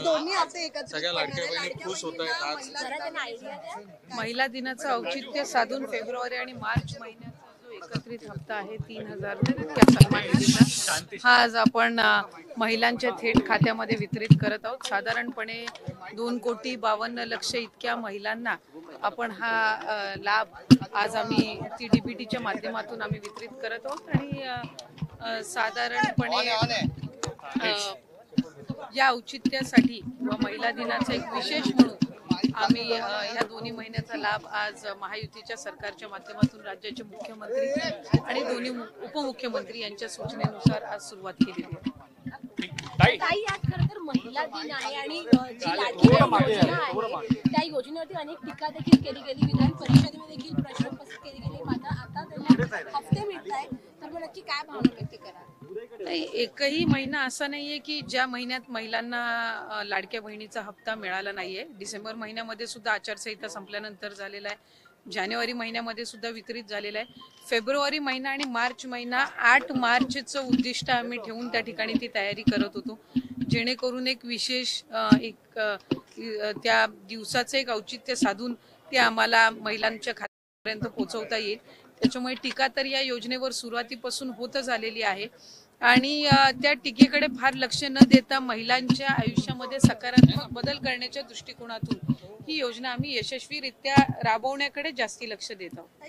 दोन्ही हफ्ते एकत्रित सगळ्या लाडक्या बहिणी खुश होत आहेत आज महिला दिनाचं औचित्य साधून फेब्रुवारी आणि मार्च महिन्याचा जो एकत्रित हप्ता आहे 3000 इतक्या सन्मान निधीचा हा आज आपण महिलांच्या थेट खात्यामध्ये वितरित करत आहोत। साधारणपणे 2,52,00,000 इतक्या महिलांना आपण हा लाभ आज आम्ही TDBTच्या माध्यमातून आम्ही वितरित करत आहोत आणि साधारणपणे या औचित्यासाठी व महिला दिनाचा एक विशेष म्हणून आम्ही ह्या दोन्ही महिन्याचा लाभ आज महायुतीच्या सरकारच्या माध्यमातून राज्याचे मुख्यमंत्री आणि दोन्ही उपमुख्यमंत्री यांच्या सूचनेनुसार आज सुरुवात केली आहे। ताई आज खरं तर महिला दिन आहे आणि जी लाडकी बहीण योजना आहे त्या योजनेवरती अनेक टीका देखील केली गेली, विधान परिषदेमध्ये देखील प्रश्न उपस्थित केले गेले, मात्र आता त्यांना हफ्ते मिळत आहे, तर मग नक्की काय भावना व्यक्त करा? एकही महिना असा नाहीये की ज्या महिन्यात महिलांना लाडक्या बहिणीचा हप्ता मिळाला नाहीये। डिसेंबर महिन्यामध्ये सुद्धा आचारसंहिता संपल्यानंतर झालेला आहे, जानेवारी महिन्यामध्ये सुद्धा वितरित झालेला आहे। फेब्रुवारी महिना आणि मार्च महिना 8 मार्चचं उद्दिष्ट आम्ही ठेवून त्या ठिकाणी ती तयारी करत होतो, जेणेकरून एक विशेष त्या दिवसाचं एक औचित्य साधून ते आम्हाला महिलांच्या खात्यापर्यंत पोहोचवता येईल। त्याच्यामुळे टीका तर या योजनेवर सुरुवातीपासून होतच आलेली आहे आणि त्या टीकेकडे फार लक्ष न देता महिलांच्या आयुष्यामध्ये सकारात्मक बदल करण्याच्या दृष्टिकोनातून ही योजना आम्ही यशस्वीरित्या राबवण्याकडे जास्ती लक्ष देत आहोत।